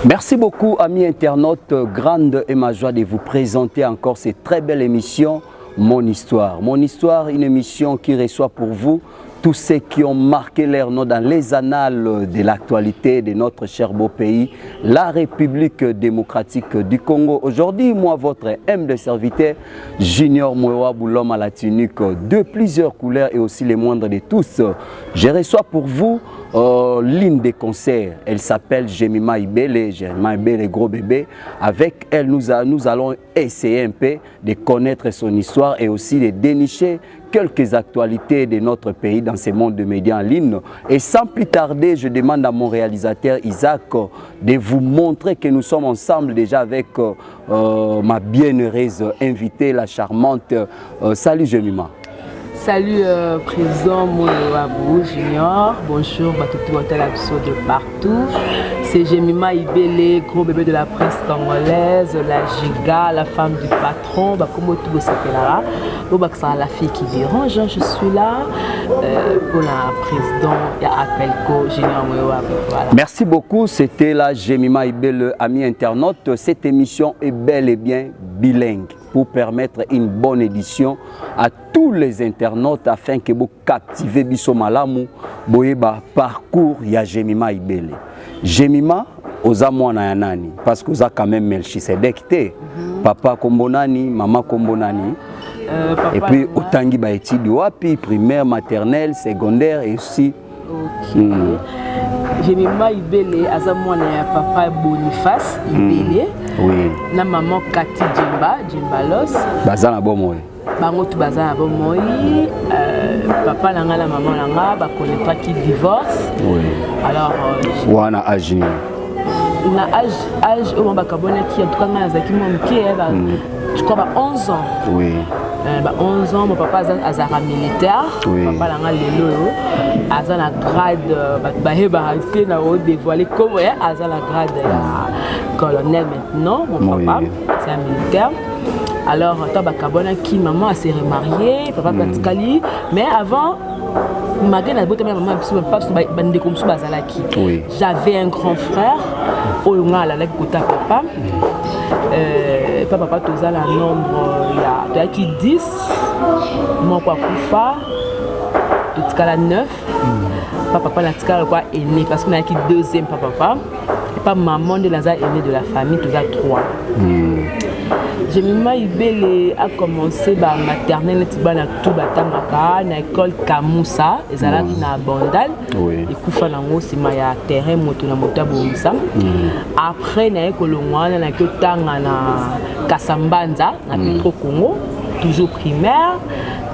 Merci beaucoup, amis internautes. Grande est ma joie de vous présenter encore cette très belle émission, Mon Histoire. Mon Histoire, une émission qui reçoit pour vous tous ceux qui ont marqué leur nom dans les annales de l'actualité de notre cher beau pays, la République démocratique du Congo. Aujourd'hui, moi, votre humble serviteur, Junior Mwewa Boulom à la tunique de plusieurs couleurs et aussi les moindres de tous. Je reçois pour vous l'une des concerts. Elle s'appelle Jemima Ibele, gros bébé. Avec elle, nous allons essayer un peu de connaître son histoire et aussi de dénicher quelques actualités de notre pays dans ce monde de médias en ligne. Et sans plus tarder, je demande à mon réalisateur Isaac de vous montrer que nous sommes ensemble déjà avec ma bienheureuse invitée, la charmante. Salut Jemima. Salut président Mouabou Junior, bonjour Batoutou de partout. C'est Jemima Ibele, gros bébé de la presse congolaise, la giga, la femme du patron, comme tout s'appelle là. La fille qui dérange, je suis là pour la présidente Appelco Junior Mouabou. Voilà. Merci beaucoup, c'était la Jemima Ibele, amis internautes. Cette émission est bel et bien bilingue pour permettre une bonne édition à tous les internautes afin que vous captivez biso malamu boyeba parcours ya Jemima Ibele. Jemima oza mwana ya nani parce que oza quand même Melchisedek te. Papa kombonani, maman kombonani. Et puis otangi ba études wapi, primaire, maternelle, secondaire et aussi Jemima Ibele aza mwana ya papa Boniface Ibele. Oui. Na maman Kati Djembalos. Baza na bomoy. Bango tu baza na bomoy. Papa nanga la maman nanga ba connaît pas qui divorce. Oui. Alors wana âge ni. Na âge au ba kabona qui en tout cas na zaki mo mké je crois 11 ans. Oui. 11 ans, mon papa azara militaire. Oui. Papa langa lelo azana grade na dévoilé comment azana grade colonel maintenant mon papa c'est un militaire. Alors toi kabona qui maman s'est remariée, papa Patikali, mais avant malgré la beauté maman bande comme ça bazalaki. J'avais un grand frère oyonga la kota papa. Papa toza la nombre ya qui 10 mon papa kufa totikala 9 papa la tikala quoi aîné parce qu'on a qui deuxième papa et pas maman de Lazare aîné de la famille toza 3. Jemima Ibele a commencé par maternelle na tout batangaka na école Kamoussa ezalaki na Bandal et kufa nango sima ya terrain moto na moto bomisa. Après na ekolongwana na kotanga na Kasambanza na Petro Congo toujours primaire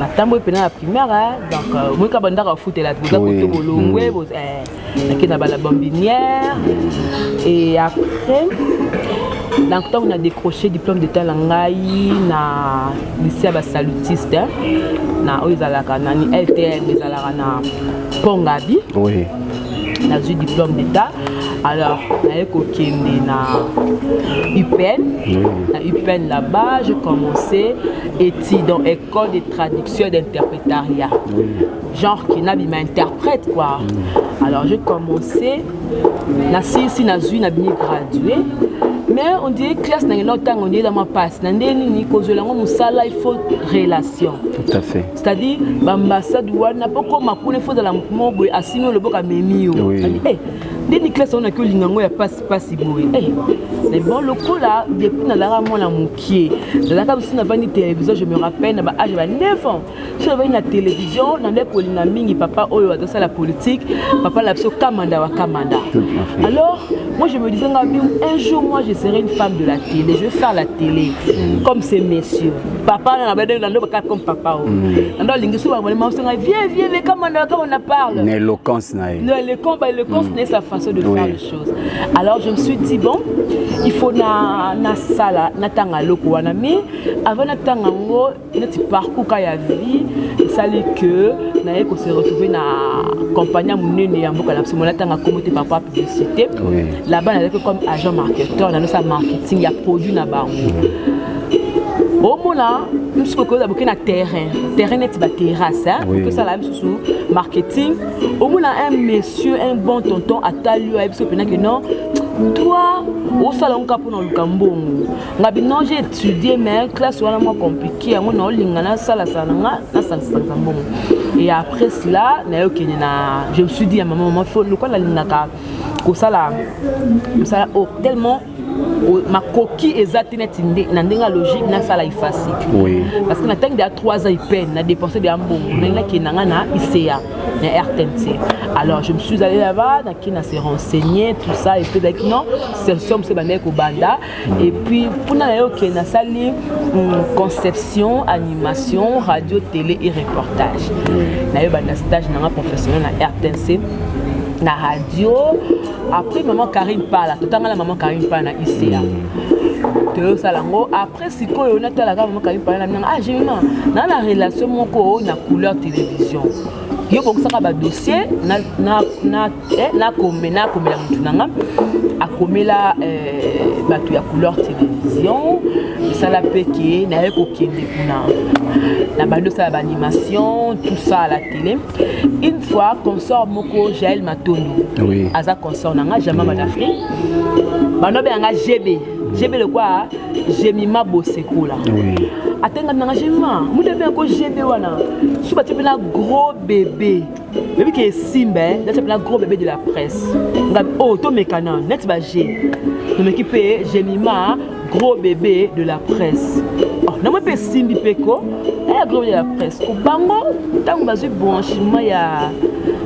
na tambo pena la primaire donc moi ka bandaka foot la boza koto bolongwe na kena bala bambinière et après donc on a décroché diplôme d'état langai na lycée ba salutiste na oyzalaka nani LTM ezalaka na Pongabi. Oui. Na eu diplôme d'état. Alors na ekokende na UPN. Na UPN là-bas, j'ai commencé études dans école de traduction et d'interprétariat. Genre qui n'a pas interprète quoi. Alors j'ai commencé na si na zui na bini gradué. Mais on dit classe n'a pas on est dans ma passe. Nandeni cause la musala il faut relation. Tout à fait. C'est-à-dire l'ambassade n'a pas comme ma il faut dans la mobo assimile le boka memio. Dès classe on a que l'ingango ya passe boy. Mais bon le coup là depuis na la moi la moukier. Dans la aussi na vani télévision je me rappelle na âge de 9 ans. Je vais na télévision na l'école na mingi papa oyo a dans la politique papa la so kamanda wa kamanda. Alors moi je me disais un jour moi je serai une femme de la télé, je vais faire la télé comme ces messieurs. Papa n'a pas de comme papa. Alors l'ingisu va vraiment viens les kamanda comme on parle. L'éloquence l'éloquence n'est sa façon de faire les choses. Alors je me suis dit bon, il faut na sala na tanga loko wana mais avant na tanga ngo notre parcours ka ya vie ça dit que na yeko se retrouver na compagnie munene ya mboka na simona tanga comme papa publicité. Là-bas na comme agent marketeur na sa marketing ya produit na bango. Au moment nous que d'abord na terrain net ba terrasse que ça la même sous marketing au moins un monsieur un bon tonton atalio a biso pena que non toi au salon ka pour le kambongo ngabi non j'ai étudié mais classe wana moi compliqué on na lingana sala sana na sansa mbongo et après cela na yo kenina je me suis dit à maman faut le quoi la linaka ko sala tellement ma coquille exacte net na logique na sala ifasi parce que na tank de 3 ans il peine na dépenser de mbongo na ki na na ICA na RTNC. Alors je me suis allé là-bas qui n'a s'est renseigné tout ça et puis like non c'est somme c'est bané ko banda et puis pour na yo ki na sali conception animation radio télé et reportage na yo banda stage na professionnel na RTNC na radio. Après maman Karine parle, tout le temps la maman Karine parle na ICA. De salango après si ko on a la maman Karine parle ah j'ai mis dans la relation mon ko na couleur télévision. Yo bon ça ba dossier na komena mtunanga akomela batu ya couleur télévision ça la peke na eko kende kuna na bando ça animation tout ça à la télé une fois consort moko Jaël Matondo aza consort nanga jamais madafri bando be nga GB le quoi Jemima Bosekola atenga nanga Jemima mu debe ko GB wana suba tepena gros bébé qui est Simba là gros bébé de la presse oh to mekana net ba G no m'équipe Jemima gros bébé de la presse oh na mo pe Simbi peko gros bébé de la presse ko bango tango bazu branchement ya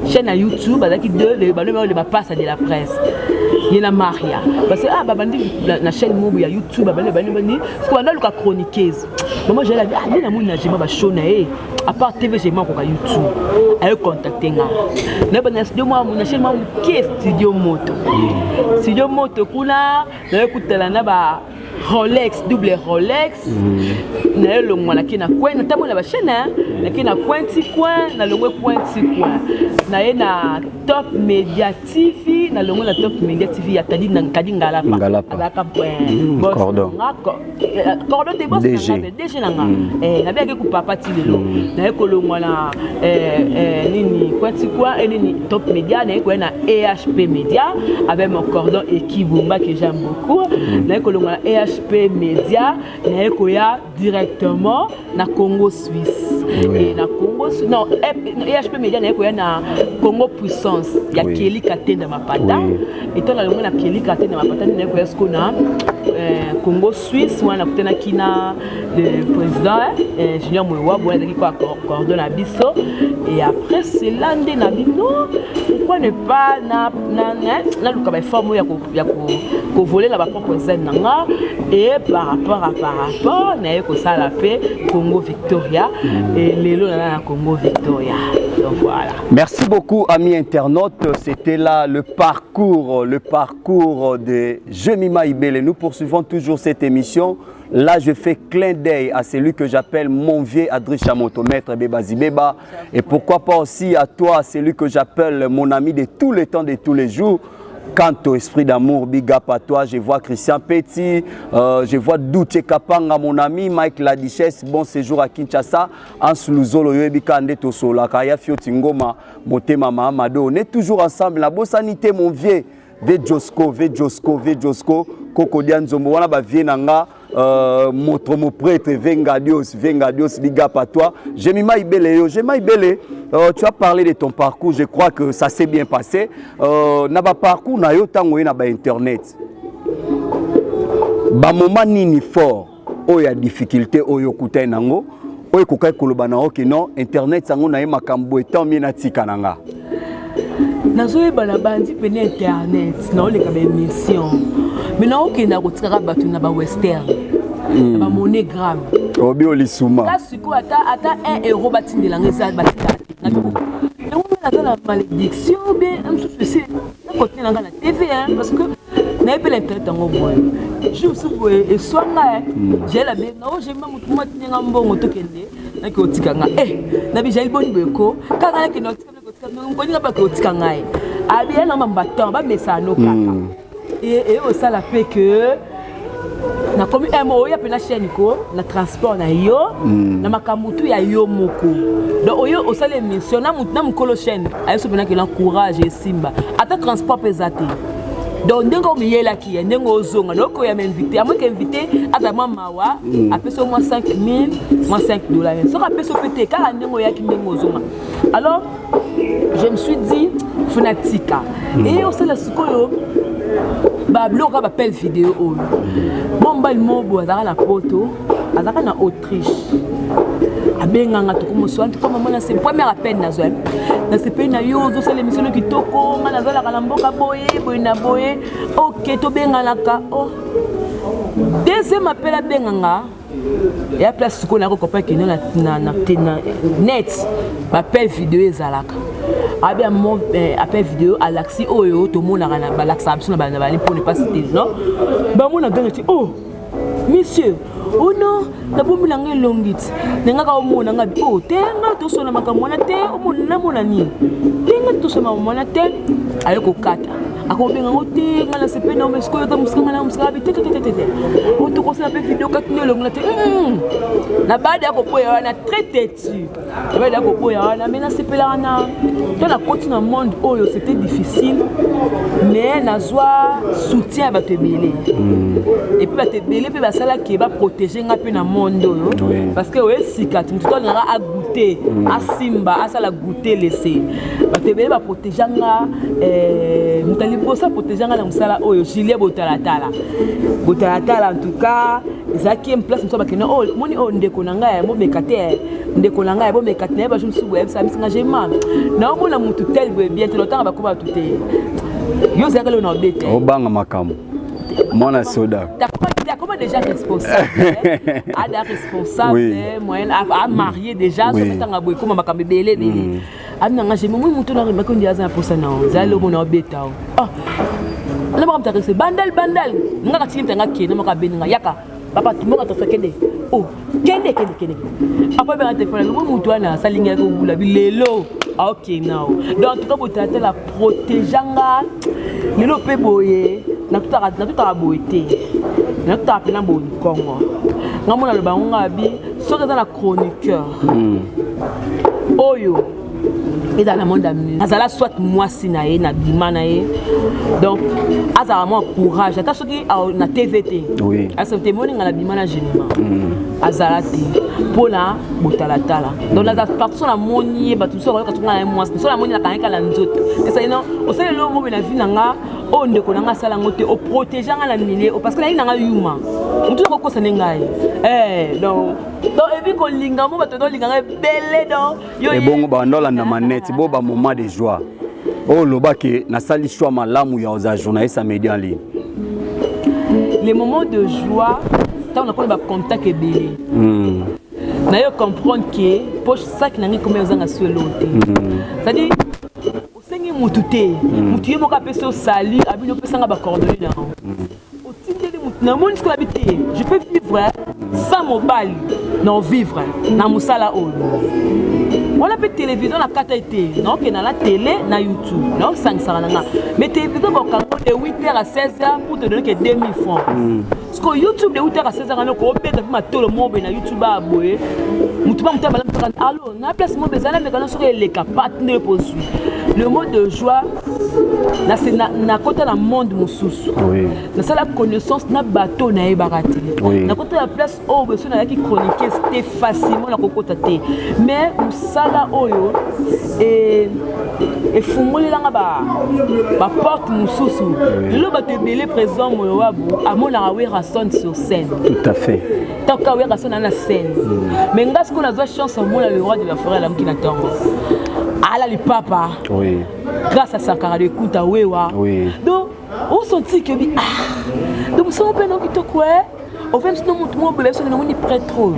chaîne à YouTube avec le ballon de ma passe de la presse. Il y a Maria parce que babandi la chaîne mobile ya YouTube babandi parce qu'on a le chroniqueuse. Maman j'ai la vie na mona j'ai ma shona à part TV j'ai ma ko YouTube. Elle contacter nga. Na bana studio moi mon chaîne moi qui studio moto. Studio moto kuna na écoutela na ba Rolex double Rolex na lo mwana kina kwena tamo na ba chaîne na kina kwenti coin na longwe kwenti coin na na top media TV na longo na top media TV ya tadi na kadingala pa alaka cordon de boss DG nanga na bia ke ku papa ti lelo na ko longo na nini kwenti coin nini top media na ko na EHP media avec mon cordon Ekibumba que j'aime beaucoup na ko longo na EHP media na ko ya directement na Congo Suisse et na Congo non EHP media na ko ya na Congo puissance ya Kelly Katenda Mapata et toi na na Kelly Katenda Mapata na ko esko na Congo Suisse wana kutena kina le président Junior Mwewa bon qui quoi coordonne à biso et après c'est l'année na bino pourquoi ne pas na le travail forme ya ko voler la propre scène nanga et par rapport na ko ça la paix Congo Victoria et lelo na Congo Victoria. Donc voilà. Merci beaucoup amis internautes, c'était là le parcours de Jemima Ibele. Nous poursuivons toujours cette émission. Là, je fais clin d'œil à celui que j'appelle mon vieux Adrissa Motomètre Beba Zibeba. Et pourquoi pas aussi à toi, celui que j'appelle mon ami de tous les temps, de tous les jours. Quant au esprit d'amour, big up à toi, je vois Christian Petit, je vois Douche Kapanga, mon ami, Mike Ladichesse, bon séjour à Kinshasa, Ans Luzolo, Yoebika Ndeto Sola, Kaya Fiotingoma, Motema Mahamado. On est toujours ensemble, la bonne sanité, mon vieux. Vejosco, Koko Dianzombo, wana ba vienanga, moto mo prêtre, venga Dios, big up à toi. Jemima Ibele, tu as parlé de ton parcours, je crois que ça s'est bien passé. Naba parcours na yo tango na ba internet. Ba moment nini fort, o ya difficulté o yo kutai nango, o ekokai koloba na oki non, internet sango na ye makambo etant mi na tika nanga. Nazoe bana bandi pene internet na oleka ba émission mais na okenda kotika batu na ba western na ba monogramme obi olisuma kasi ko ata 1 euro batindela ngeza batika na ko na la malédiction bien un tout ceci na côté na la TV parce que na pe l'internet ngo boy je suis boy et swanga j'ai la bien na j'ai même mutu matinga mbongo tokende na ko tika nga na bi j'ai boni beko kaka na kino on pas que tikangai abia na mbaton ba mesano kaka et au ça la fait que na komi MO ya pena chaîne ko na transport na yo na makamutu ya yo moko donc oyo osala émission na mukolo chaîne ayo so pena que l'encourage et simba ata transport pesate donc ndengo miyela ki ndengo ozonga donc ya m'inviter à moi qu'inviter ata mawa apeso moi 5000 moi $5 so apeso pété car ndengo ya ki ndengo ozonga alors je me suis dit fanatica et osala sikoyo Bablo ka appelle vidéo mon bal mobo azaka na poto azaka na Autriche abenganga to comme so antu comme mona c'est première appel na zoel na c'est pe na yo zo sala émission kitoko ngana zala kala mboka boye na boye OK to bengana ka oh deuxième appel abenganga ya place ko na ko copain qui na net appel vidéo ezalaka abia mon appel vidéo à l'axi oyo to mona na balaxa absuna ba na bali pour ne pas citer non ba mona ganga oh monsieur oh non na bombi nanga longit nenga ka omona nga oh tenga to sona makamona te omona mona ni tenga to sona mona te ayo ko kata akobenga ngote ngala sepe na mesko yo musanga na musanga bi tete oto ko sala pe vidéo katino longa te na baada ya kopoya na très têtu baada ya kopoya na mena sepe la na dans la côte dans monde oyo c'était difficile mais na joie soutien ba te belé et puis ba te belé pe ba sala ki ba protéger nga pe na monde oyo parce que ouais sikati tout on a goûter a simba a sala goûter laisser ba te belé ba protéger nga pour ça protéger la musala oyo Julien botalatala en tout cas ezaki en place mso bakena oh moni oh ndeko nanga ya mo mekate ndeko nanga ya bo mekate na ba je subu ya bisinga jema na omona mutu tel bien te lotanga bakoba tuté yo zakalo na obete obanga makamu mona soda comment déjà responsable ada responsable moyen à marier déjà so metanga boy comme makambe belé amna nga jema mo mutu na makondi aza pour ça non zalo mona obeta ah na ba mtakese bandal nga katiki mtanga kene maka beninga yaka papa tumoka to fekende oh kende après ben téléphone le mutu ana salinga ko bula bilelo OK now donc tout cas botate la protégeanga lelo pe boye na tutaka boité na tutaka na bo Congo ngamona le bango bi soka za la chroniqueur oyo et dans le monde d'amusement azala soit moi sinae na bimana ye donc azala moi courage ata soki na TVT oui asa témoigner na bimana généralement azala ti pona botalatala donc la partie la moni ba tout ça ka tunga moi so la moni la kaneka la nzoto et ça non o sala lo mo na vie nanga o ndeko nanga sala ngote o protéger nga la milieu parce que na nanga yuma mutu ko kosa ngai donc et puis qu'on linga mo ba to linga belé donc yo et bon ba ndola na manette bo ba moment de joie oh lobaki na sali choix malamu ya oza journaliste à média en ligne les moments de joie quand on a pas contact et belé na yo comprendre que poche sac na ngi comme ozanga suelo te c'est-à-dire osengi mutu te mutu yemo ka pesa sali abino pesa nga ba coordonnées na otindeli mutu na moni ko habiter je peux vivre sans mobile non vivre na musala oyo on a fait télévision na kata été non que na la télé na YouTube non 500 nanga mais télévision ko kango de 8h à 16h pour te donner que 2000 francs parce que YouTube de 8h à 16h na ko beta ma tolo mobe na YouTube a boye mutuba mutaba la allo na place mo bezala mais quand sur les capables ne poursuit le mot de joie là c'est na kota na monde mususu na ça la connaissance na bateau na ebarate na kota la place oh besoin na qui chroniquer c'était facilement la kokota te mais musala oyo et fungolela ba porte mususu le ba te belé présent mo wabu amona awe rason sur scène tout à fait tant qu'awe rason na scène mais ngas ko na zo chance amona le roi de la forêt la mkina tango ala li papa oui grâce à Sankara de Kuta wewa donc on sentit que donc ça on peut non qui quoi au fait sinon mon bébé ça non ni prêt trop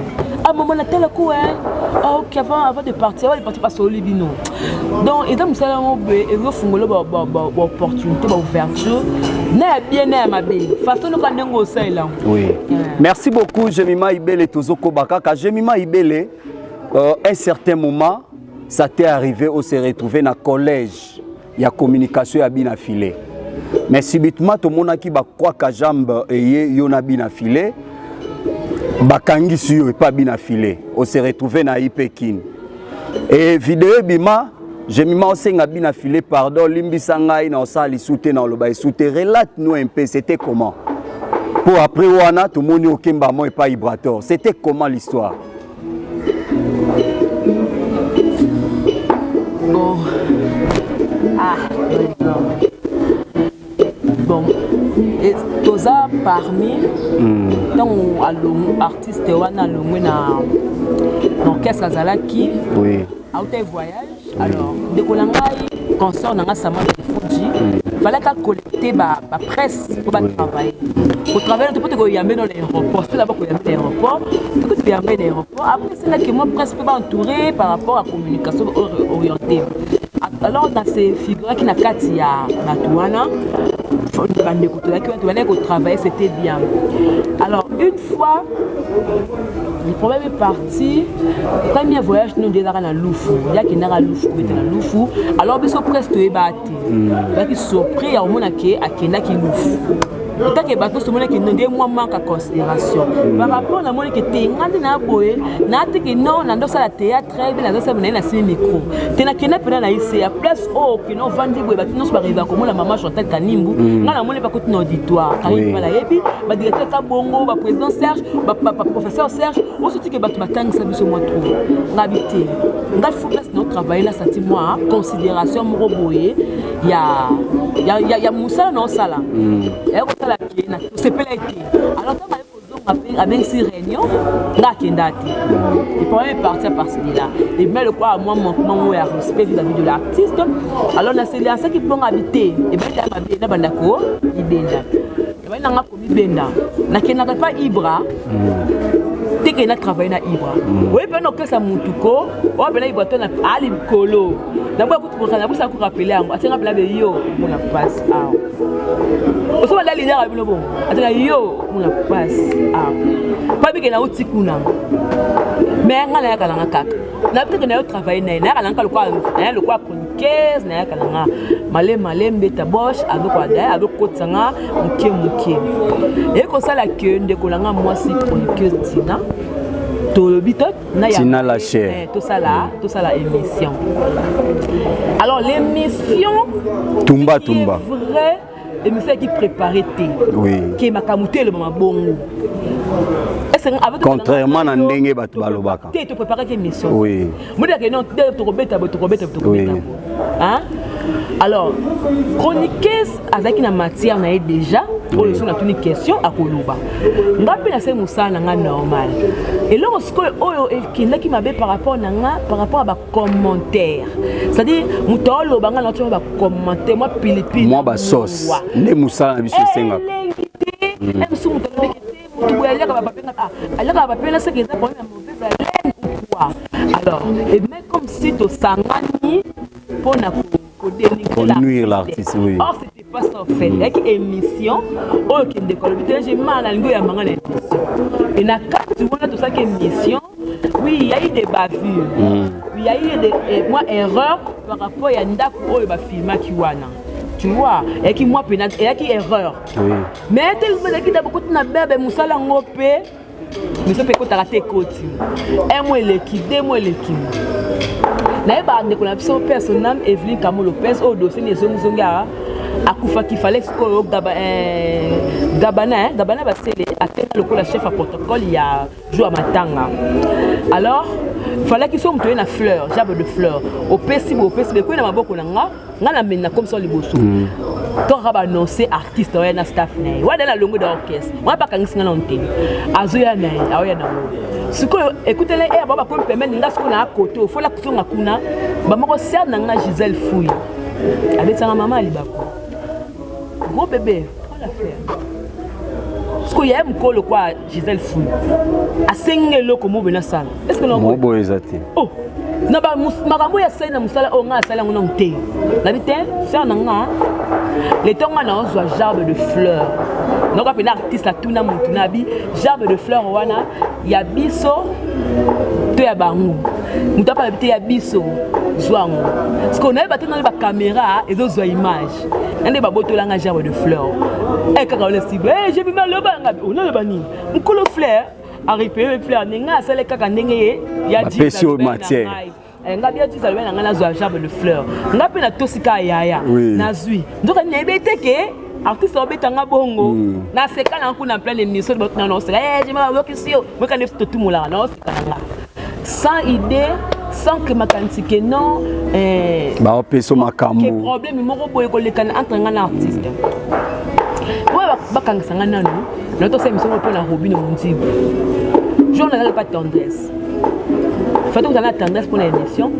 à moment la telle quoi OK avant de partir il partit pas sur Libino donc et donc ça mon bébé et vous fungolo opportunité ba ouverture na bien na ma belle façon ka ndengo ça là oui merci beaucoup Jemima Ibele tozoko bakaka Jemima Ibele un certain moment ça t'est arrivé au se retrouver dans collège il y a communication à bien affilé mais subitement tout le monde qui ba quoi ka jambe et yona bien affilé bakangi sur pas bien affilé. On s'est retrouvé na Pékin. Et vidéo bima, je m'y aussi nga bien affilé pardon limbi sangai na osali souté na loba souté relate nous un peu c'était comment. Pour après wana tout monde au Kemba moi et pas Ibrator. C'était comment l'histoire? Bon. Ah, bon. Et tout ça parmi donc artiste wana longwe na l'orchestre Azalaki. Oui. Autre voyage. Alors, de Kolangai, consort dans Samuel de Fuji, il fallait qu'à collecter la presse pour travailler. Pour travailler, tu peux te yammer dans l'aéroport. C'est d'abord que tu yammer dans l'aéroport. Tu peux te yammer dans l'aéroport. Après, c'est là que moi, presse peut m'entourer par rapport à la communication orientée. Alors, dans ces figures qui n'ont qu'à dire à Matouana, il travailler, c'était bien. Alors, une fois, le problème est parti. Le premier voyage, nous déjà dans Loufou. Il y a qui n'a pas Loufou. Alors, ils sont presque ébattus. Ils sont prêts à mon acquis à qui n'a qui Loufou. Tant que bateau ce moment qui nous donne moins manque à considération. Par rapport à mon qui était na boé, na te que non na dosa la théâtre, bien na dosa na ciné micro. Te na kena pena na ici à place oh que non vendre boé bateau nous pas arriver comme la maman Chantal Kanimbu. Na la mone pas côté auditoire. Quand il va la yebi, ba directeur Kabongo, ba président Serge, ba professeur Serge, on se dit que bateau batang ça biso moi trop. Ngabité. Ngal faut place notre travail là senti moi considération mo boé. Ya Moussa non sala. C'est pas été. Alors quand on a bien si réunion, là qui est daté. Et pour aller partir par celui-là. Et bien le quoi moi mon respect vis-à-vis de l'artiste. Alors on a c'est ça qui peut habiter. Et bien il a bien bandako, il benda. Et bien on a commis benda. Na qui n'a pas Ibra. Dès qu'il a travaillé na Ibra. Oui ben non que ça montuko, oh ben là Ibra ton ali kolo. D'abord pour ça pour ça qu'on rappeler à moi. Tiens rappeler yo mon passe ah. Au moment là leader avec le bon. Attends yo mon passe ah. Pas bien que na otikuna. Mais ngala ya kalanga kaka. Na peut-être que na travailler na kalanga le quoi chroniqueuse na kalanga. Malé mbeta bosch avec quoi d'ailleurs avec kotsanga muke. Et comme ça la que ndekolanga moi si chroniqueuse Tina. Tina la chair. Tout ça la émission. Alors l'émission Tumba. Vrai émission qui préparait oui. Qui est makamouté le maman bongo. Contrairement à Ndenge Batubalobaka. Tu préparais l'émission. Oui. Moi je non tu rebeta. Hein? Alors chroniqueuse avec une matière na déjà pour le son a une question à Koluba. Ngapi na c'est Moussa nanga normal. Et là qui m'a par rapport à ba commentaire. C'est-à-dire mutolo banga na tu ba commenter moi pilipili. Moi ba sauce. Ne Moussa na biso senga. Alors, et même comme si tu sangani pour nuire l'artiste, oui. Or, c'était pas ça en fait. Avec émission, qui décolle. J'ai mal à l'émission. Et dans tu vois tout ça qui est émission, oui, il y a eu des bavures. Il y a eu des erreurs par rapport à Ndaku ou le film qui wana. Tu vois, et qui moi pénal et qui erreur. Oui. Mais tellement qu'il y a beaucoup de bébé musala ngopé. Mais ça peut être raté côté. Un mois l'équipe, 2 mois l'équipe. Naïe ba ndeko na biso personnel Evelyne Kamo Lopez au dossier les zonga akufa qu'il fallait que Gabana ba c'est le chef à protocole il y a jour à matanga. Alors il fallait qu'ils soient montés na fleur, jabe de fleur. Au PCB quoi na maboko nanga ngala mena comme ça liboso. Quand on va annoncer artiste ou un staff né, ou dans la longue d'orchestre, on va pas quand ils sont en télé. Azoya né, aoya na. Ce que écoutez les airs, baba pour permettre n'as qu'on a à côté, faut la question à kuna, baba ko ser nanga Gisèle Fouille. Avec sa maman libako. Gros bébé, prends l'affaire. Ce que y a m'colo quoi Gisèle Fouille. A sengé loko mo bena sala. Est-ce que non? Mo boyezati. Oh. Naba makambo ya sala na musala o nga sala ngona nte. La vite, ser nanga. Les tonga na ozwa gerbe de fleurs. Donc après l'artiste la tuna mutunabi gerbe de fleurs wana ya biso to ya bangu. Muta pa bité ya biso zwango. Parce qu'on a battu dans la caméra et d'autres images. Ande ba botolanga gerbe de fleurs. Eh kaka le cible. Eh j'ai vu mal le banga. On a le bani. Nkolo fleur a récupéré mes fleurs nenga ça les kaka ndenge ya dit nga bien dit ça le nga na zo jambe de fleurs nga pe na tosika yaya na zui donc na ebete ke artiste obetanga bongo na seka na kuna plein émission de non c'est je me vois que si moi quand est tout moula non sans idée sans que ma quantité non ba opeso makambo que problème moko boye ko le kana entre nga na artiste ouais bakanga sanga nanu notre émission pour la Robin Mondibo je n'avais pas de tendresse fait donc dans la tendresse pour l'émission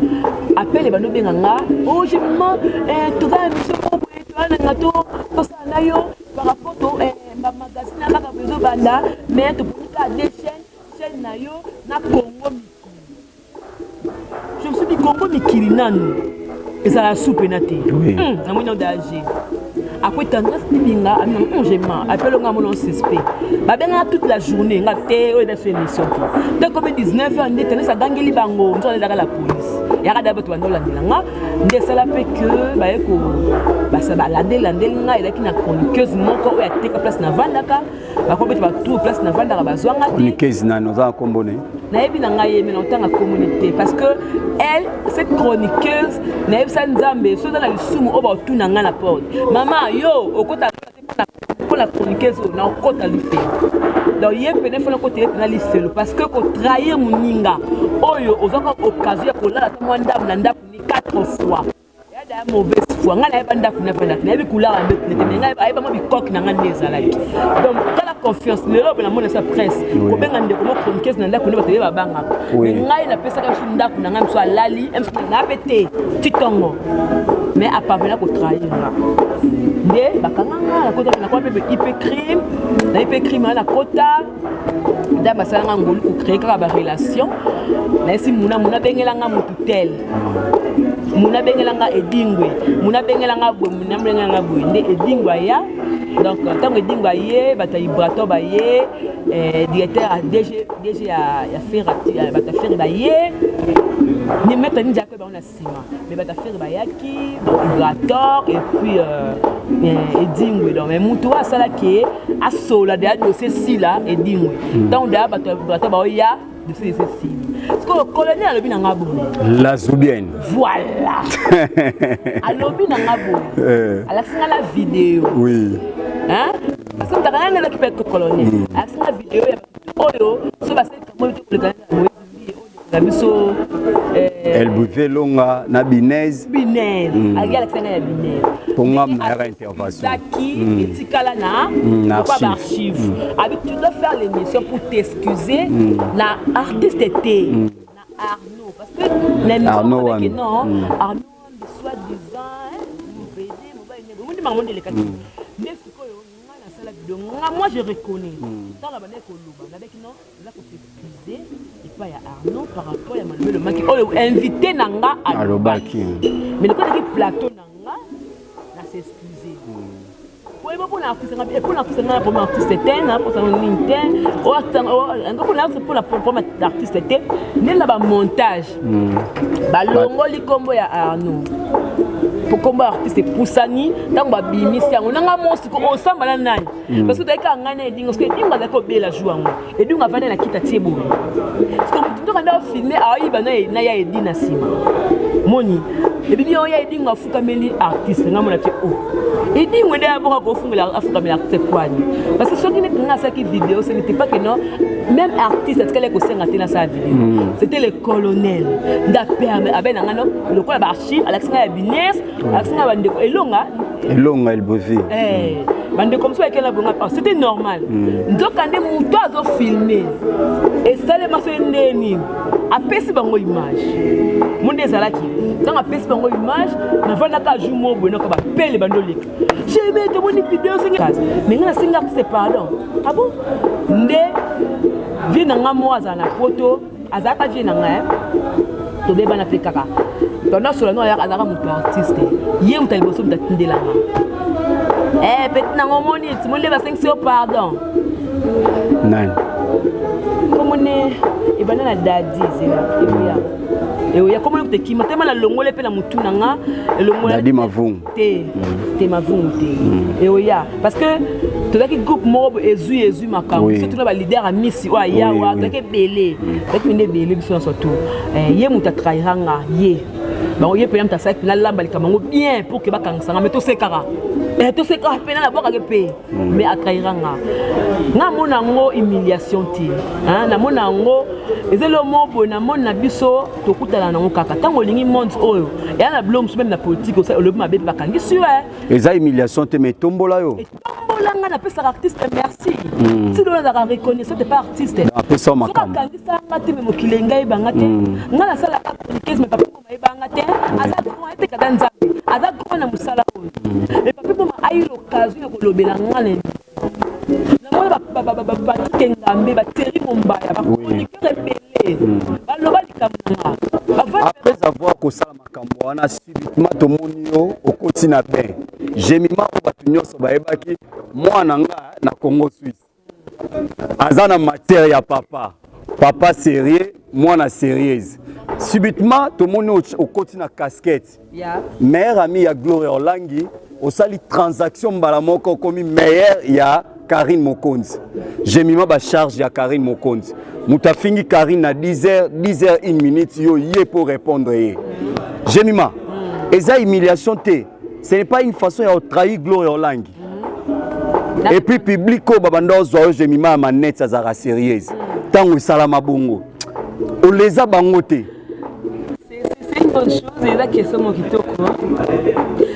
appelle les bandes benganga oh je me tout ça émission pour toi na to ça na yo par rapport au magazine na ka bezo banda mais to pour des chaîne na yo na Congo. Je me suis dit Congo mikili nanu et ça la soupe naté na moyen d'agir après tendresse binga j'aime appelle nga mon suspect ba benga toute la journée nga té o da fait émission donc comme 19h ndé tendresse gangeli bango nzo la police ya ka d'abord bando landela nga ndé ça la fait que ba eko ba ça ba landela nga il a qui na chroniqueuse moko o ya té place na vandaka ba ko beti ba tout place na vandaka ba zwanga chroniqueuse na noza kombone na yebi na nga yeme na tanga communauté parce que elle cette chroniqueuse na yebi sa nzambe so dans la sumu o ba tout na nga na porte maman yo okota pour la chroniqueuse na okota life donc yé pene fona côté na life parce que ko trahir muninga oyo ozaka occasion ko la ta mwanda na ndapu ni 4 fois ya da mauvaise foi nga na banda kuna banda na bi kula ba bet ne nga ba mo bi coq na nga nezalaki donc kala confiance le lobe na mona sa presse ko benga ndeko mo chroniqueuse na ndaku ne ba tebe ba banga nga ina pesa ka ndaku na nga mso alali na pété titongo mais à parvenir ko trahir nga ndé bakanga na kota na kwa pe IP crime na kota da basanga ngolu ko créer ka ba relation na si muna bengela nga mututel muna bengela nga edingwe muna bengela nga bwe muna bengela nga bwe ndé edingwa ya donc tant edingwa ye bata ibrato ba ye directeur DG ya faire bata faire ba ye ni mettre ni jacob on a ciment mais bata faire ba yaki ibrator et puis edingwe donc mais mutu asala ke asola de dossier si là edingwe donc da bata ibrato ba ya dossier si parce que le colonel alobi na nga bonne la zoubienne voilà alobi na nga bonne alaxinga la vidéo oui hein parce que t'as rien à récupérer le colonel alaxinga la vidéo ya oyo so ba c'est comment tu le gagner la biso elle bouffait longa na Binez ali alaxinga ya Binez ponga na intervention Zaki etikala na archive avec tu dois faire l'émission pour t'excuser na artiste était na Arnaud parce que Arnaud non Arnaud soit disant mon BD mais moi je reconnais dans la banane koloba avec non là pour s'excuser et pas ya Arnaud par rapport à Manuel le maki invité nanga à Lobaki mais le côté plateau nanga na s'excuser oui bon pour l'artiste et pour l'artiste pour l'artiste était na pour ça pour la pour l'artiste était né là bas montage balongo likombo ya Arnaud pour combat artiste poussani tant ba bimisi yango nanga mosi ko osamba na nani parce que daika ngana edingo parce que edingo za ko bela jour yango edingo avana na kita tiebo parce que mutu kanda filmer ayi bana na ya edina sima moni ebibi yo ya edingo afukameli artiste ngamona te oh edingo nda boka ko fungela afukameli artiste kwani parce que soki net nga saki vidéo ce n'était pas que non même artiste atkale ko senga tena sa vidéo c'était le colonel nda permet abena ngano le ko ba archive alaxinga ya Binez alaxinga bande ko elonga elle bovi bande comme ça avec la bonga c'était normal donc ande muto azo filmer et ça les maso ndeni apesi bango image monde ezalaki donc apesi bango image na vana ka jumo bono ka ba pele bando lek j'ai mis de mon vidéo mais ngana singa c'est pardon ah bon ndé vie na nga mo azana photo azaka vie na nga to beba na pekaka pendant cela non ya azaka muto artiste yé mutaliboso mutatindela petit na ngomoni timolle ba 5 pardon nani Comment et ben la dadi et oui, comment te qui m'a la longole pe la mutunanga longole dadi mavung te mavung te et oui parce que tout qui groupe mob ezu makam surtout na leader a Miss wa ya wa que belé avec une belé biso surtout ye muta trairanga ye ba ye pe mta sa na lamba likamango bien pour que ba kangsanga mais to sekara to sekara pe na boka ke pe mais atrairanga na mona ngo humiliation ti hein na mona ngo ezelo mobo na mona biso to kutala na ngo kaka tango lingi monde oyo ya na blom même na politique au le mabe ba kangi sur eza humiliation te mais tombola yo tombola nga na pesa artiste merci si do na reconnaissance te pas artiste na pesa makamba kangi sa ngati me mokilenga ibanga te nga na sala ka chroniqueuse me papa ko ibanga te aza ko ete kada nzambe aza ko na musala oyo et papa mo a eu l'occasion de kolobela nga le na mona ba kengambe ba teri mombaya ba chroniqueur rebelle ba loba likamanga après avoir kosala makambo wana subitement tomoni yo okoti na pain jemima ko batu nyonso bayebaki mwana nga na Congo Suisse aza na matière ya papa sérieux mwana sérieuse subitement tomoni okoti na casquette meilleur ami ya Gloria Olangi osali transaction mbala moko komi meilleur ya Karine Mokonzi jemima ba charge ya Karine Mokonzi mutafingi Karine na 10h 1 minute yo yé pour répondre yé jemima eza humiliation te ce n'est pas une façon de trahir Gloria Olangi et puis public ko babanda zo jemima manette azara sérieuse tango salama bongo o leza bango te c'est une bonne chose et la question mo kitoko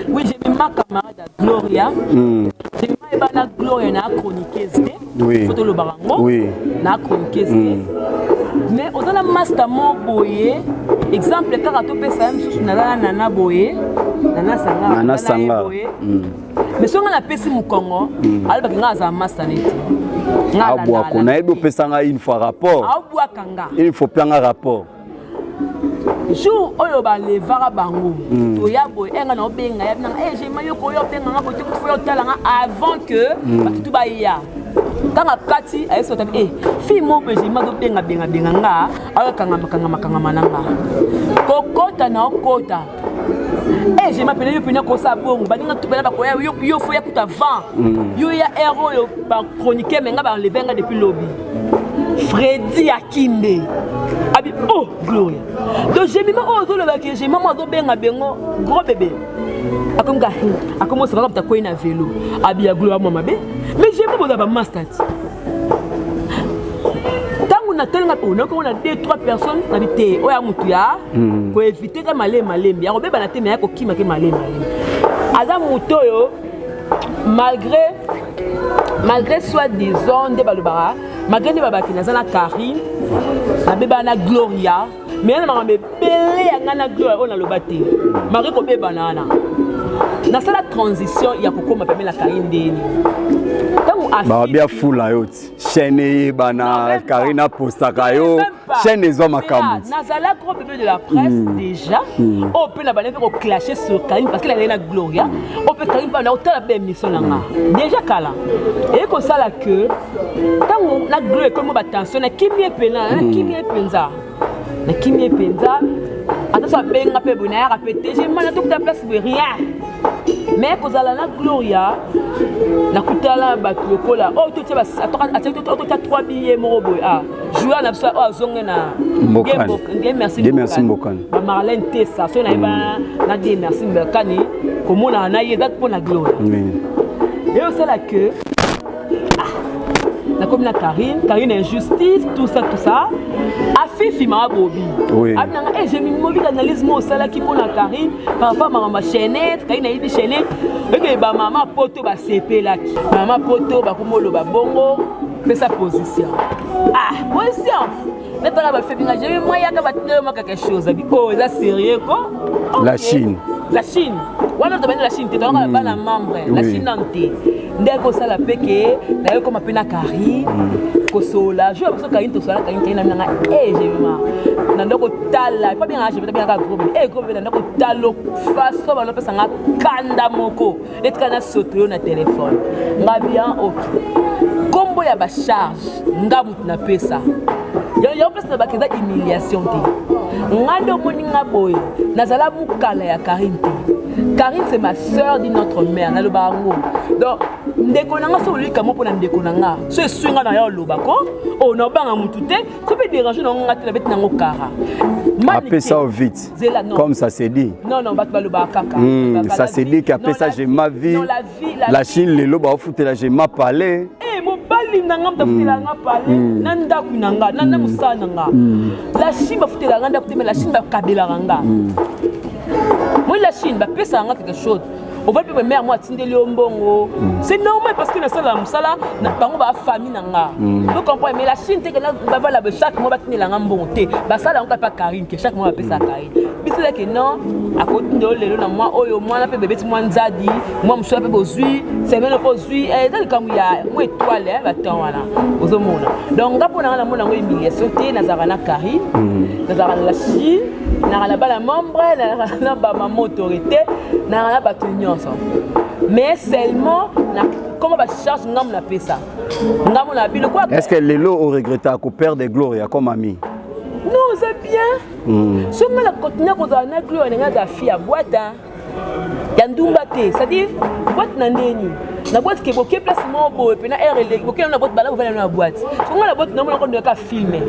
oui jemima camarade Gloria jemima e bana Gloria na chroniqueuse oui photo le barango oui na chroniqueuse mais aux la master mo boye exemple kaka to pesa msusu na nana boye nana sanga boye mais songa na pesi mukongo alba kinga za master net abwa ko na ebo pesa nga une fois rapport abwa kanga il faut planga rapport jour oyo ba levara bango to ya boy enga na obenga ya nanga j'ai mayo ko yo benga nga ko te ko yo talanga avant que batutu ba ya kanga kati ayeso tabi fi mo be j'ai ma do benga nga ayo kanga mananga kokota na okota j'ai m'appelé yo pena ko sa bongo baninga tupela ba ko yo fo ya kuta vent yo ya héros yo ba chroniquer menga ba levenga depuis lobby Freddy Akinde abi oh Gloria donc j'ai mis ma zo le ba que j'ai maman do benga bengo gros bébé akomka akomo se ba ko ina vélo abi ya Gloria mama be mais j'ai pas besoin ba master tangu na telinga po na ko na 2-3 personnes na bité oya mutu ya ko éviter ka malembe ya ko beba na te mais ko kima ke malembe aza muto yo malgré soit disons de balobara malgré ne babaki na zana Karine na beba na Gloria mais na mambe belé ya ngana Gloria on a le baté malgré ko beba na sala transition ya kokoma pemela Karine deni ba bien fula yoti chaîne bana Karina postaka yo chaîne zo makambu nazala gros bébé de la presse déjà on peut la baner pour clasher sur Karine parce qu'elle a la Gloria on peut Karine pas na autant la belle mission là déjà kala et comme ça là que quand la Gloria comme ba attention na kimie pena kimie penza na kimie penza attention benga pe bona ya répéter j'ai mal tout ta place rien mais quand la Gloria na kutala ba lokola oh to teba atoka 3 billets morobo jouer na ça azonga na merci Mbokani ba Marlène Tessa so na ba na di merci Mbokani komona na yeza pour la Gloria et c'est là que la commune Karine injustice tout ça afifi ma bobi abnanga j'ai mis mobile analyse mo sala ki pour la Karine par rapport à ma chaînette Karine a dit chaînette et que ba maman poto ba CP là maman poto ba komolo ba bongo fait sa position position mais pas ba fait binga j'ai moi ya ka ba tellement quelque chose oh ça sérieux quoi la Chine wana to la Chine te donc ba na membre la Chine nanté ndé ko sala peke na yo ko mapena Karine ko sola je ko Karine to sola Karine na nga Jemima na ndoko tala pas bien age peut bien ka groupe groupe na ndoko talo faso ba lopesa nga kanda moko etka na soto na téléphone nga bien OK kombo ya ba charge nga mutu na pesa yo pesa ba keza humiliation te ngando moninga boye nazala mukala ya Karine. Karine c'est ma sœur d'une autre mère na lobango donc ndeko nanga so lika mo pona ndeko nanga so swinga na yo lobako o na banga mutu te so peut déranger na ngati na beti nango kara appelle ça au vite comme ça c'est dit non bat baloba kaka ça c'est dit qu'après ça j'ai ma vie la Chine les loba ofutela j'ai ma palais mobali nanga mtafutela nga palais na ndaku nanga na musana nga la Chine bafutela nga ndaku te mais la Chine bakabela nga moi la Chine ba pesa nga quelque chose on va peut mère moi tindeli ombongo c'est normal parce que na sala musala na bango ba famille nanga donc comprends mais la Chine te que na ba la chaque mois ba tindela nga mbongo te ba sala nga pas Karine que chaque mois ba pesa Karine bisela que non à côté de lelo na moi oyo moi na pe bébé ti moi nzadi moi mso pe bozui c'est même bozui dans comme il y a moi étoile ba temps wana ozomona donc nga pona na mona ngo humiliation te na zara Karine na zara la Chine na la bala membre na ba maman autorité na ba tenir mais seulement comment va charge ngam na pesa ngam na bino quoi est-ce que Lelo au regretté à perdre des gloires comme ami non c'est bien si on a continué à causer na gloire na ga fille à boîte ya ndumba te c'est-à-dire boîte na ndeni na boîte ke boké place mo bo pe na RL boké na boîte bala vous na boîte so ngala boîte na mo ko ndeka filmer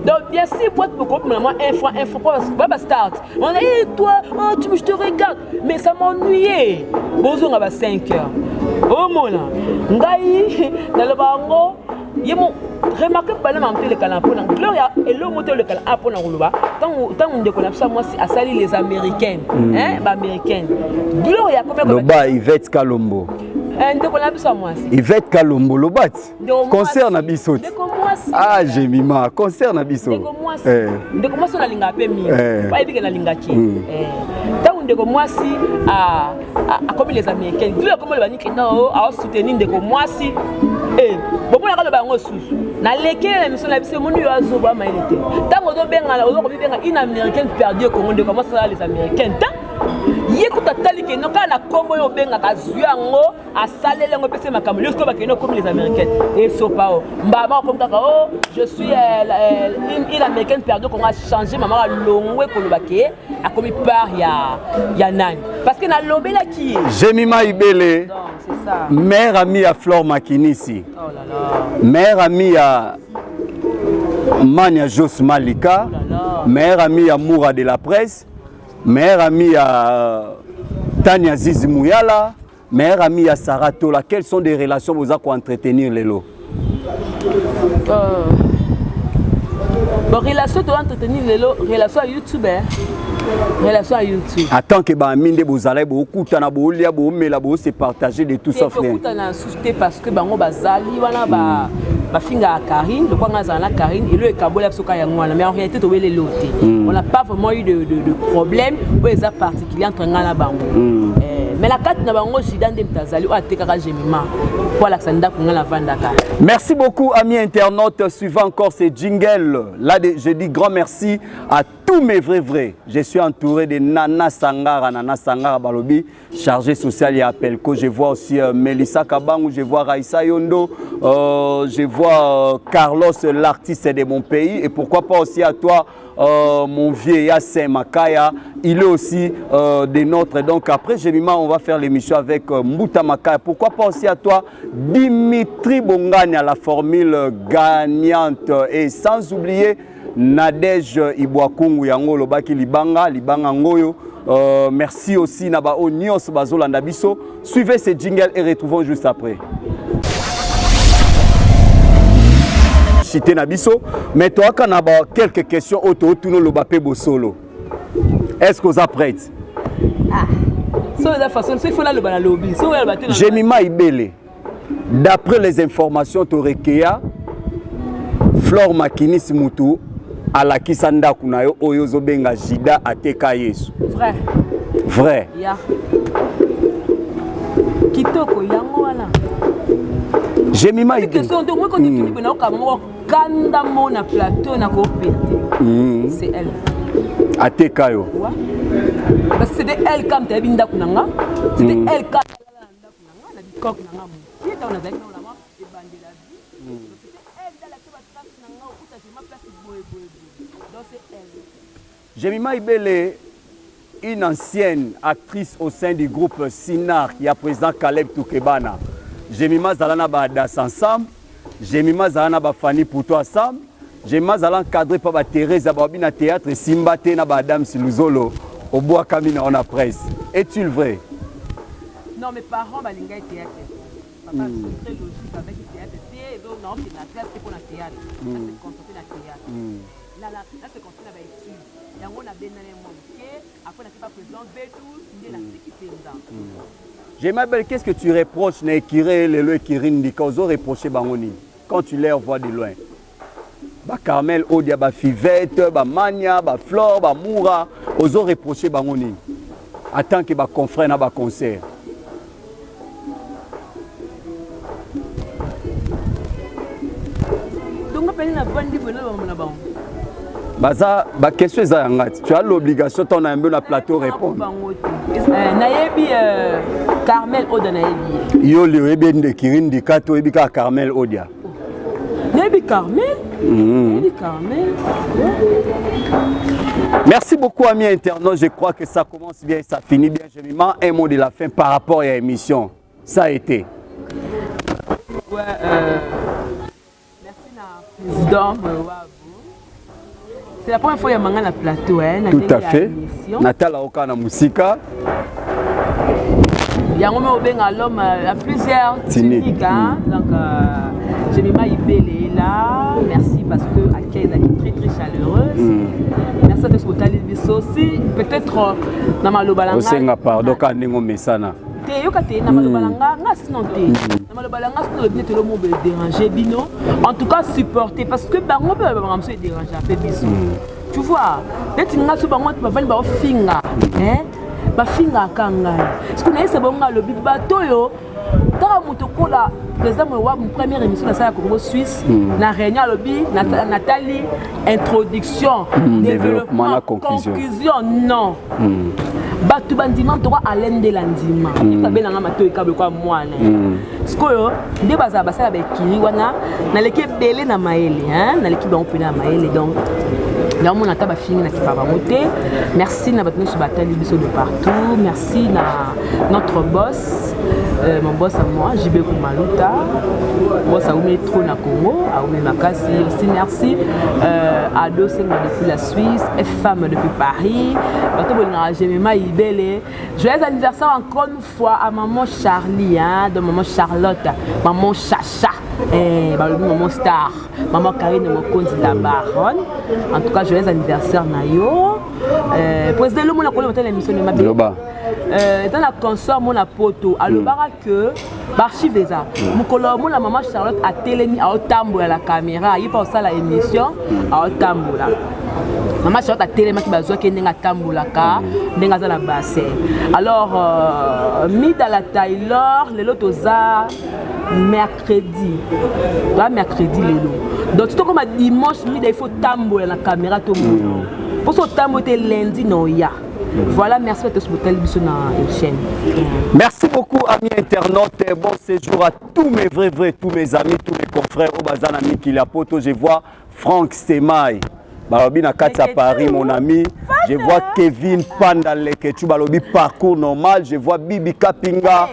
donc bien sûr boîte beaucoup maman info pas start on est toi oh je te regarde mais ça m'ennuyait bozo nga ba 5 heures oh mona ngai na le bango yemo remarquez pas le manque le calan pour gloria et le moteur le calan pour na nguluba tant on déconne ça moi à sali les américaines ba américaines gloria comme le ba Yvette Kalombo ndeko na biso moi Yvette Kalombo le bat concert na biso ah Jemima concert na biso ndeko moi so na linga pe mi ba ebike na linga ki tant ndeko moi si a comme les américaines gloria comme le bani que non a soutenir ndeko moi si bon na ka bango susu na lekele na mission na biso monu yo azoba mailete tango do benga ozo ko benga une américaine perdue au Congo de comment ça les américains yeko tatali ke no kana kombo yo benga ka zuyango asalele ngo pese makambo yo ko ba keno comme les américaines et so pao mbama comme kaka oh je suis une américaine perdue qu'on a changé maman longwe ko lo baké a commis par ya nani parce que na lobela qui Jemima Ibele c'est ça mère amie à Flore Makinisi oh là là mère amie à Mania Jos Malika mère amie à Moura de la presse mère amie à Tania Zizi Mouyala, mère amie à Sarah Tola. Quelles sont des relations vous avez entretenir les lots? Bon, relation tu entretenir les lots, relation à YouTube. Relation à YouTube. Attends que minde bozala beaucoup tana bolia bo mela bo se partager de tout ça frère. Beaucoup tana souté parce que bango bazali wana ba finga Karine, le quoi ngazana Karine et le kabola soka yangwana mais en réalité to wele loté. On n'a pas vraiment eu de problème pour les particuliers entre ngana bango. Mais la carte na bango jidan de mtazali o atekaka Jemima. Voilà ça nda ngana vandaka. Merci beaucoup amis internautes, suivant encore ces jingles. Là je dis grand merci à tous mes vrais. Je suis entouré de Nana Sangara Balobi, chargé social et Appelco. Je vois aussi Melissa Kabangou, je vois Raissa Yondo, je vois Carlos, l'artiste de mon pays. Et pourquoi pas aussi à toi, mon vieillard Saint Makaya. Il est aussi des nôtres. Donc après Jemima, on va faire l'émission avec Mouta Makaya. Pourquoi pas aussi à toi, Dimitri Bongani à la formule gagnante. Et sans oublier Nadège Ibwakungu yango lobaki libanga ngoyo. Merci aussi Naba Onios Bazolanda Biso. Suivez ces jingles et retrouvons juste après. Cité Nabiso, mais toi quand on a quelques questions autour de nous lobapé bosolo. Est-ce que vous êtes prêts? Ah. So la façon, il faut la le lobby. So Jemima Ibele. D'après les informations Torekeya, Flore Makinisi Mutu à la Kisanda Kunayo Oyozo Benga Jida Ateka Yesu. Vrai. Vrai. Yeah. kitoko yango wana. Jemima Ibele. Question donc moi quand tu dis na okamoko kanda mona plateau na ko pété. C'est elle. Atekayo. Parce que c'était elle quand tu binda kunanga. C'était elle quand na bikok nanga mo. Qui est dans la zone là et bande la vie. C'était elle dans la trace nanga ou ta je ma place boy. Donc c'est elle. Jemima Ibele, une ancienne actrice au sein du groupe Sinar qui a président Caleb Toukebana. Jemima Zalana Badas ensemble, Jemima Zalana Bafani pour toi ensemble, Jemima Zalana encadré par Thérèse Babina théâtre Simbate na Badam Siluzolo au bois Camina on a presse. Est-il vrai? Non, mes parents balinga théâtre. Papa c'est très logique avec le théâtre. Et donc non, c'est la classe pour la théâtre. Là c'est construit la théâtre. Là c'est construit la étude. Yango na benale monke, après na pas président Betou, c'est la tiki tenda. J'aimerais, qu'est-ce que tu reproches à Ekiré, le Ekirindi, quand ils ont reproché Bangoni, quand tu les vois de loin? Carmel, Odia, Fivette, Mania, Flore, Moura, ils ont reproché Bangoni en tant que confrère dans le concert. Donc, on appelle la bonne niveau là-bas. Baza, question est tu as l'obligation de un peu la plateau répondre. Nayebi Carmel Odia nayebi. Yo le de Kirindi Kato ebi ka Carmel Odia. Nayebi Carmel. Nayebi Carmel. Merci beaucoup amis internautes, je crois que ça commence bien, ça finit bien. Je me mets un mot de la fin par rapport à l'émission. Ça a été. Ouais, merci na président. C'est la première fois qu'il y a un plateau. Tout à fait. Natala Okana Musika. Il y a un l'homme à plusieurs techniques. Donc, j'ai mis ma Ibele là. Merci parce que l'accueil est très très chaleureuse. Merci à tous pour t'aller aussi. Peut-être dans ma lobalanga. Aussi, pardon, quand on met ça. En tout cas supporter parce que bango peut me déranger un peu bisou. Tu vois, dès que tu as bango tu vas faire finga hein ba finga kanga. Parce que c'est bon le big bateau yo. Tant moto kola président moi mon première émission dans la Congo Suisse na réunion lobby Nathalie introduction développement conclusion non. Batu bandima to à l'ende de landima ta benanga mato ekable kwa mwana skoyo nde baza basala ba kiri wana na leki belé na maele hein na leki ba opena maele donc là on a taba fini na kipaba moté merci na batno sur batali biso de partout merci na notre boss mon boss à moi JB Kumaluta boss à métro na Congo à Makasi aussi merci Ado Senga depuis la Suisse femme depuis Paris bato bolina Jemima Ibele. Joyeux anniversaire encore une fois à maman Charlie, hein, de maman Charlotte, maman Chacha, maman Star, maman Karine Mokonzi la Baronne. En tout cas, joyeux anniversaire Nayo. Président le monde a collé l'émission de ma vie. Dans la consort mon apoto, alors que l'archive des arts. Mon collègue la maman Charlotte a télémis à Otambo à la caméra, il passe à la émission à Otambo là. Maman Charlotte a téléma qui bazoué qui n'est tamboula ka n'est la basse. Alors mis dans la Taylor les lots mercredi. Là mercredi les lots. Donc tout comme dimanche il faut tamboula la caméra tout le monde. Pour ce tamboula lundi non ya. Voilà, merci à tous pour telle chaîne. Merci beaucoup amis internautes, bon séjour à tous mes vrais, tous mes amis, tous mes confrères au Bazan ami qui la poto, je vois Franck Stemay. Balobi na kati à Paris mon ami, je vois Kevin Pandale Ketu balobi parcours normal, je vois Bibi Kapinga,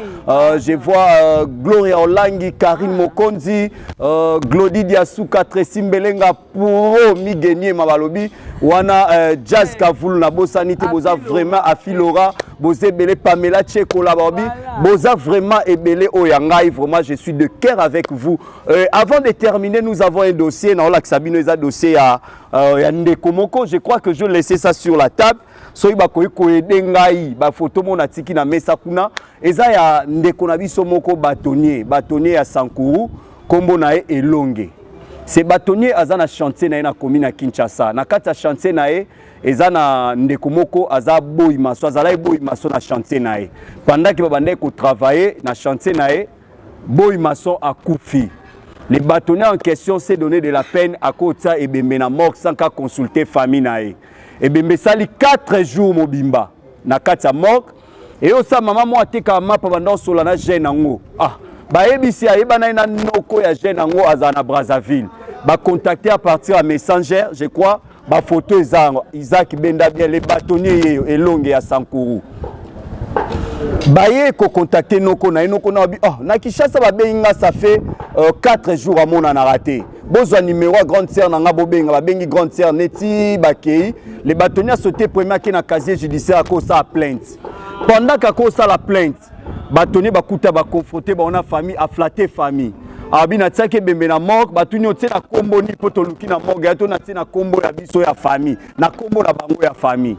je vois Gloria Olangi, Karine Mokonzi, Glody Diasuka, Tracy Mbelenga pour mi gagner ma balobi wana Jazz Kavulu na bosanité boza vraiment Afilora, boza belé Pamela Tchekola balobi boza vraiment ebelé oyangai, vraiment je suis de cœur avec vous. Avant de terminer, nous avons un dossier dans la Sabino eza dossier à Ndekomoko, je crois que je laisse ça sur la table. Soyi ba koyi koyede ngai ba photo mona tiki na mesa kuna eza ya ndeko na biso moko bâtonnier ya Sankuru kombo na elonge c'est bâtonnier azana chantier na commune à Kinshasa na kata chantier nae ezana ndeko moko aza boy maso azala boy maso na chantier nae pendant que babande ko travailler na chantier nae boy maso a koufi. Le bâtonnier en question s'est donné de la peine à Kota et Bembe na mort sans qu'à consulter famille nae. Et Bembe sali 4 jours mobimba na kata mort et osa maman mo ateka mapa pendant solana jeune ngo. Ah ba ebisi ayeba na noko ya jeune ngo azana Brazzaville. Ba contacter à partir à Messenger, je crois, ba photo Isaac Benda bien les bâtonniers et longue à Sankuru. Baye ko contacter noko na bi oh na Kinshasa ba benga ça fait 4 jours à mon a raté. Besoin numéro grande sœur na ngabobenga ba bengi grande sœur neti bakei les bâtonniers sauté premier qui na casier judiciaire à cause ça plainte. Pendant qu'à cause ça la plainte, bâtonnier ba kuta ba confronter ba on a famille a flatter famille. Abina tsake Bembe na mort batuni otie na kombo ni poto luki na mort gato na tie na kombo ya biso ya famille na kombo na bango ya famille.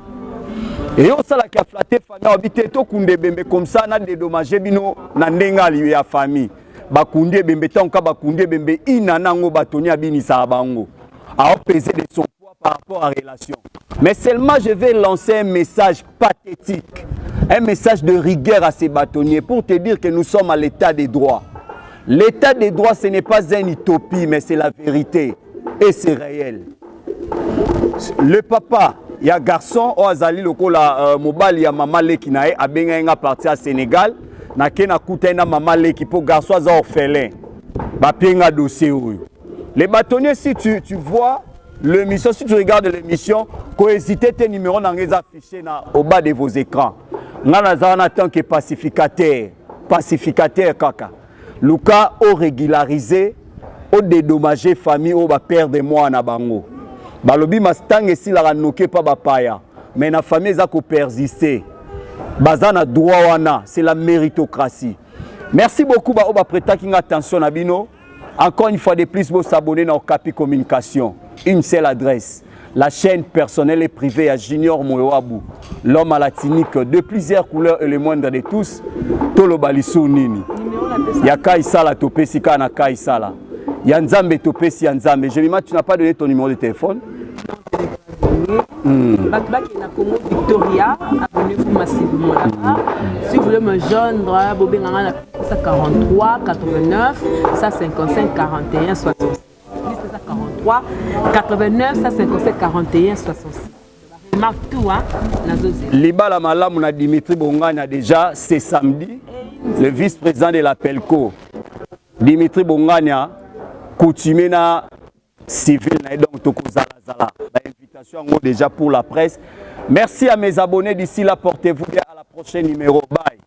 Et on sala ki a flatter famille habité to kunde Bembe comme ça na dédommager bino na ndenga li ya famille. Bakunde Bembe tanka bakunde Bembe ina nango batoni abini sa bango. A peser de son poids par rapport à relation. Mais seulement je vais lancer un message pathétique. Un message de rigueur à ces bâtonniers pour te dire que nous sommes à l'état des droits. L'état des droits, ce n'est pas une utopie, mais c'est la vérité. Et c'est réel. Le papa, il y a un garçon, Oazali, le mobile, il y a maman qui n'a pas parti à Sénégal. Na kena kutena maman qui pour garçon orphelin. Ba pinga dossier. Les bâtonniers, si tu vois l'émission, si tu regardes l'émission, cohésiter tes numéros dans les affichés au bas de vos écrans. Nana en tant que pacificateur kaka. Luka au régularisé, au dédommagé famille au ba perdre moi na bango. Balobi mastang si la ranoke pas bapaya, mais na famille za ko persister. Bazana droit wana, c'est la méritocratie. Merci beaucoup ba oba prêta ki attention na bino. Encore une fois de plus vous s'abonner dans Okapi Communication. Une seule adresse. La chaîne personnelle et privée à Junior Moyoabu, l'homme à la tinique de plusieurs couleurs et le moindre de tous, Tolo Balisu Nini. Yaka Isala Topesi Kana Kaisala. Yanzambe Topesi Yanzambe. Je tu n'as pas donné ton numéro de téléphone? Victoria, abonnez-vous massivement là-bas. Si vous voulez me joindre, Bobé Ngana 43 89 155 41 66. 43 89 155 41 66. Marque tout, hein? Libala Malam, on a Dimitri Bongania déjà, c'est samedi. Le vice-président de la Pelco. Dimitri Bongania, coutumier civil, donc Toko Zala Zala. Invitation déjà pour la presse. Merci à mes abonnés d'ici là, portez-vous bien à la prochaine numéro. Bye.